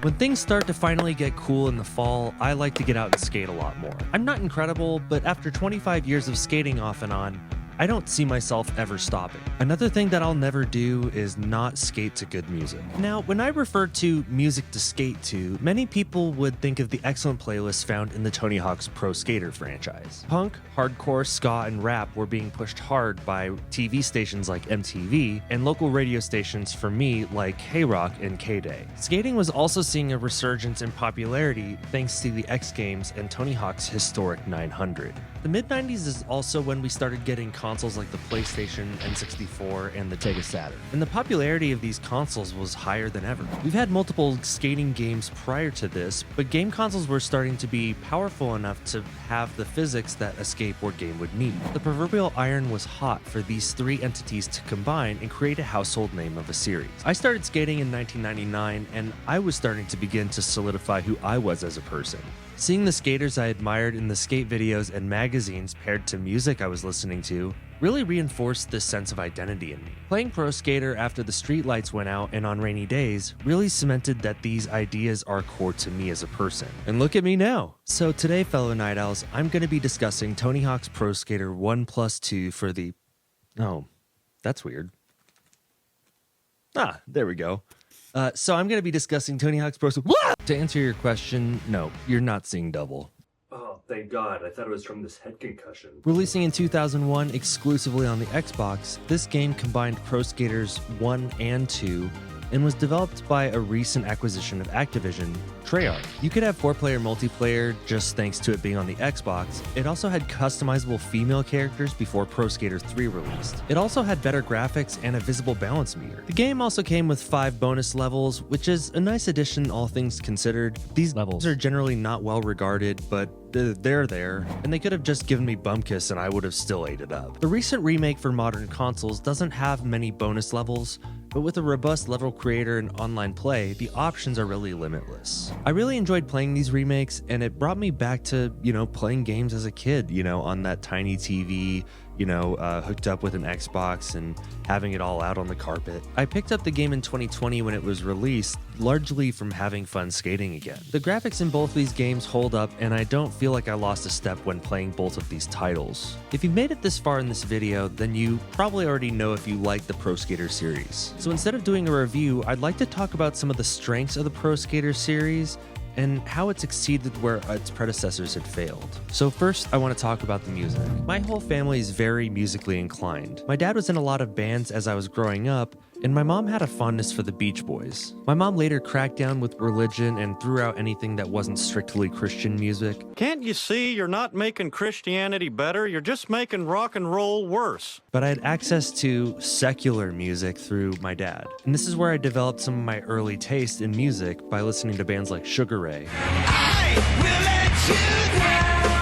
When things start to finally get cool in the fall, I like to get out and skate a lot more. I'm not incredible, but after 25 years of skating off and on, I don't see myself ever stopping. Another thing that I'll never do is not skate to good music. Now, when I refer to music to skate to, many people would think of the excellent playlists found in the Tony Hawk's Pro Skater franchise. Punk, hardcore, ska, and rap were being pushed hard by TV stations like MTV and local radio stations for me like K-Rock and K-Day. Skating was also seeing a resurgence in popularity thanks to the X Games and Tony Hawk's historic 900. The mid-90s is also when we started getting consoles like the PlayStation, N64, and the Sega Saturn. And the popularity of these consoles was higher than ever. We've had multiple skating games prior to this, but game consoles were starting to be powerful enough to have the physics that a skateboard game would need. The proverbial iron was hot for these three entities to combine and create a household name of a series. I started skating in 1999, and I was starting to begin to solidify who I was as a person. Seeing the skaters I admired in the skate videos and magazines paired to music I was listening to really reinforced this sense of identity in me. Playing Pro Skater after the street lights went out and on rainy days really cemented that these ideas are core to me as a person. And look at me now! So today, fellow Night Owls, I'm going to be discussing Tony Hawk's Pro Skater 1+2 for the... Oh, that's weird. Ah, there we go. So I'm going to be discussing Tony Hawk's Pro Skater... To answer your question, no, you're not seeing double. Oh, thank God. I thought it was from this head concussion. Releasing in 2001 exclusively on the Xbox, this game combined Pro Skaters 1 and 2 and was developed by a recent acquisition of Activision, Treyarch. You could have 4-player multiplayer just thanks to it being on the Xbox. It also had customizable female characters before Pro Skater 3 released. It also had better graphics and a visible balance meter. The game also came with 5 bonus levels, which is a nice addition all things considered. These levels are generally not well regarded, but they're there, and they could have just given me Bumkiss and I would have still ate it up. The recent remake for modern consoles doesn't have many bonus levels, but with a robust level creator and online play, the options are really limitless. I really enjoyed playing these remakes, and it brought me back to, playing games as a kid, on that tiny TV, hooked up with an Xbox and having it all out on the carpet. I picked up the game in 2020 when it was released, largely from having fun skating again. The graphics in both these games hold up, and I don't feel like I lost a step when playing both of these titles. If you've made it this far in this video, then you probably already know if you like the Pro Skater series. So instead of doing a review, I'd like to talk about some of the strengths of the Pro Skater series and how it succeeded where its predecessors had failed. So first, I want to talk about the music. My whole family is very musically inclined. My dad was in a lot of bands as I was growing up, and my mom had a fondness for the Beach Boys. My mom later cracked down with religion and threw out anything that wasn't strictly Christian music. Can't you see you're not making Christianity better? You're just making rock and roll worse. But I had access to secular music through my dad. And this is where I developed some of my early taste in music by listening to bands like Sugar Ray,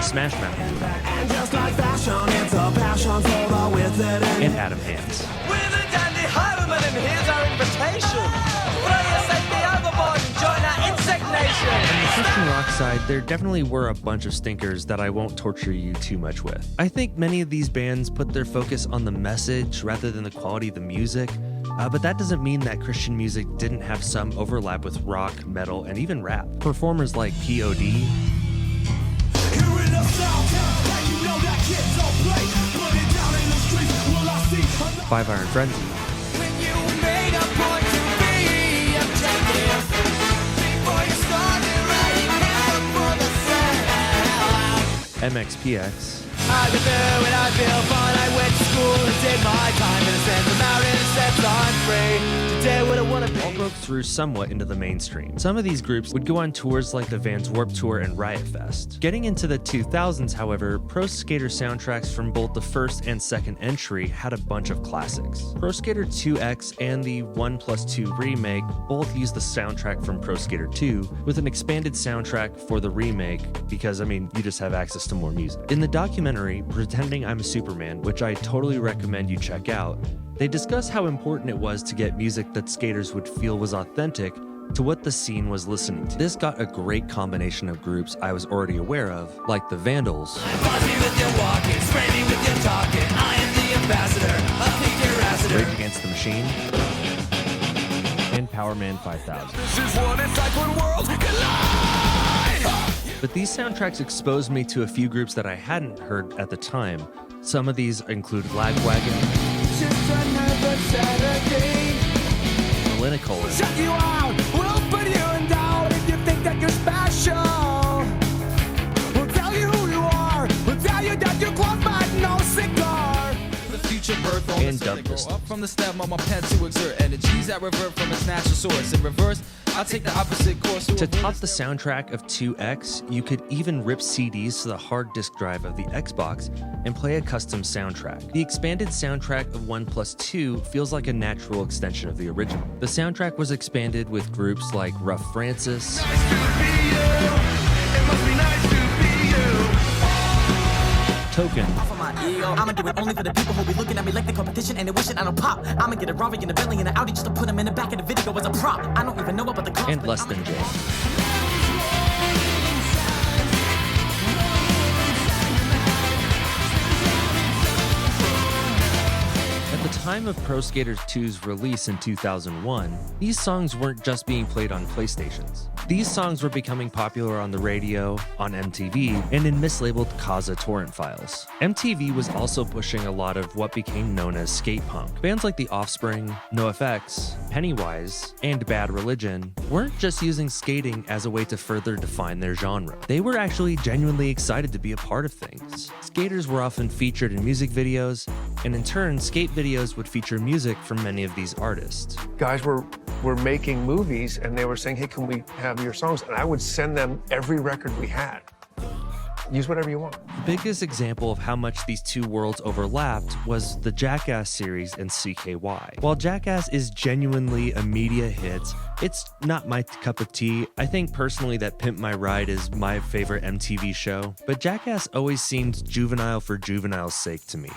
Smash Mouth, And just like fashion, it's a passion for the with it and Adam Hands. And here's our invitation. Throw your safety overboard and join our insect nation. On the Christian rock side, there definitely were a bunch of stinkers that I won't torture you too much with. I think many of these bands put their focus on the message rather than the quality of the music, but that doesn't mean that Christian music didn't have some overlap with rock, metal, and even rap. Performers like POD, Five Iron Frenzy, MXPX, I can do it, I feel fine. I went to school and did my time in the Santa Mountain, set I'm free to do what I want to be. all broke through somewhat into the mainstream. Some of these groups would go on tours like the Vans Warped Tour and Riot Fest. Getting into the 2000s, however, Pro Skater soundtracks from both the first and second entry had a bunch of classics. Pro Skater 2X and the 1+2 remake both used the soundtrack from Pro Skater 2 with an expanded soundtrack for the remake because, you just have access to more music. In the documentary, Pretending I'm a Superman, which I totally recommend you check out, they discuss how important it was to get music that skaters would feel was authentic to what the scene was listening to. This got a great combination of groups I was already aware of, like the Vandals, Rage Against the Machine, and Power Powerman 5000. This is what it's like when worlds collide. But these soundtracks exposed me to a few groups that I hadn't heard at the time. Some of these include Lagwagon, Just another Saturday. Melanicolin, Shut you out. We'll put you in doubt if you think that you're special. We'll tell you who you are. We'll tell you that you're close but no cigar. The future birth on And the sun, Dub they grow Pistol. up from the stem of my pen to exert energies that revert from its natural source. In reverse, I'll take the opposite course. To top the soundtrack of 2X, you could even rip CDs to the hard disk drive of the Xbox and play a custom soundtrack. The expanded soundtrack of 1+2 feels like a natural extension of the original. The soundtrack was expanded with groups like Rough Francis, Token, For my ego, I'ma do it only for the people who be looking at me like the competition and they wishing I don't pop. I'ma get a Rari and a Bentley and an Audi just to put them in the back of the video as a prop. I don't even know about the cost, and but Less I'ma Than get Jay. At the time of Pro Skater 2's release in 2001, these songs weren't just being played on PlayStations. These songs were becoming popular on the radio, on MTV, and in mislabeled Kazaa torrent files. MTV was also pushing a lot of what became known as skate punk. Bands like The Offspring, NoFX, Pennywise, and Bad Religion weren't just using skating as a way to further define their genre. They were actually genuinely excited to be a part of things. Skaters were often featured in music videos, and in turn, skate videos would feature music from many of these artists. Guys were making movies and they were saying, hey, can we have your songs? And I would send them every record we had. Use whatever you want. The biggest example of how much these two worlds overlapped was the Jackass series and CKY. While Jackass is genuinely a media hit, it's not my cup of tea. I think personally that Pimp My Ride is my favorite MTV show, but Jackass always seemed juvenile for juvenile's sake to me.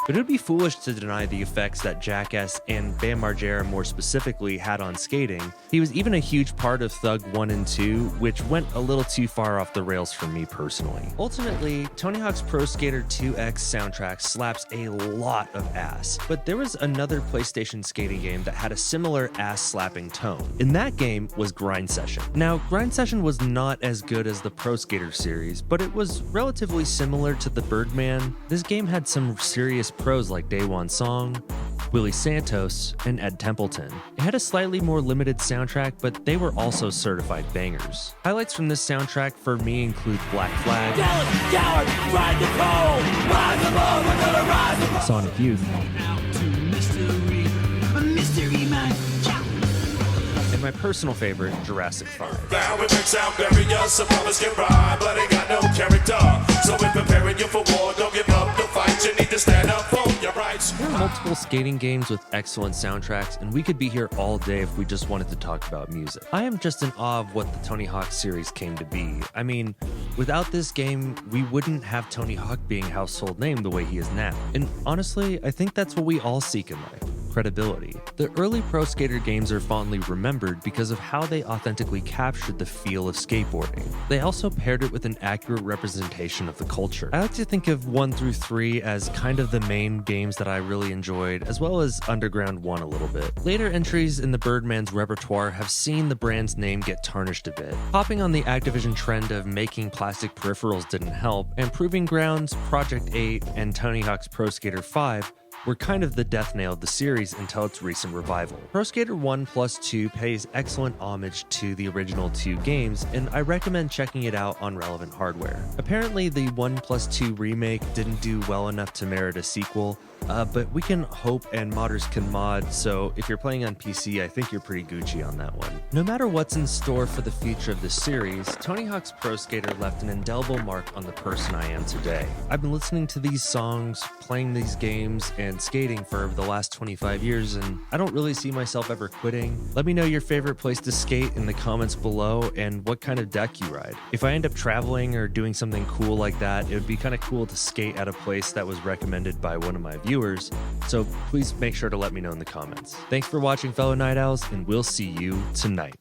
But it would be foolish to deny the effects that Jackass and Bam Margera more specifically had on skating. He was even a huge part of Thug 1 and 2, which went a little too far off the rails for me personally. Ultimately, Tony Hawk's Pro Skater 2X soundtrack slaps a lot of ass, but there was another PlayStation skating game that had a similar ass-slapping tone. In that game was Grind Session. Now, Grind Session was not as good as the Pro Skater series, but it was relatively similar to the Birdman. This game had some serious pros like Daewon Song, Willie Santos, and Ed Templeton. It had a slightly more limited soundtrack, but they were also certified bangers. Highlights from this soundtrack for me include Black Flag, Sonic Youth, and my personal favorite, Jurassic 5. Now it makes out barriers, some brothers get by, but ain't got no character. So in preparing you for war, don't give up the fight, you need to stand up for your rights. There are multiple skating games with excellent soundtracks, and we could be here all day if we just wanted to talk about music. I am just in awe of what the Tony Hawk series came to be. I mean, without this game, we wouldn't have Tony Hawk being a household name the way he is now. And honestly, I think that's what we all seek in life. Credibility. The early Pro Skater games are fondly remembered because of how they authentically captured the feel of skateboarding. They also paired it with an accurate representation of the culture. I like to think of 1 through 3 as kind of the main games that I really enjoyed, as well as Underground 1 a little bit. Later entries in the Birdman's repertoire have seen the brand's name get tarnished a bit. Hopping on the Activision trend of making plastic peripherals didn't help, and Proving Grounds, Project 8, and Tony Hawk's Pro Skater 5 were kind of the death nail of the series until its recent revival. Pro Skater 1+2 pays excellent homage to the original 2 games, and I recommend checking it out on relevant hardware. Apparently, the 1+2 remake didn't do well enough to merit a sequel, but we can hope and modders can mod, so if you're playing on PC, I think you're pretty Gucci on that one. No matter what's in store for the future of this series, Tony Hawk's Pro Skater left an indelible mark on the person I am today. I've been listening to these songs, playing these games, and skating for the last 25 years, and I don't really see myself ever quitting. Let me know your favorite place to skate in the comments below and what kind of deck you ride. If I end up traveling or doing something cool like that, it would be kind of cool to skate at a place that was recommended by one of my viewers, so please make sure to let me know in the comments. Thanks for watching, fellow Night Owls, and we'll see you tonight.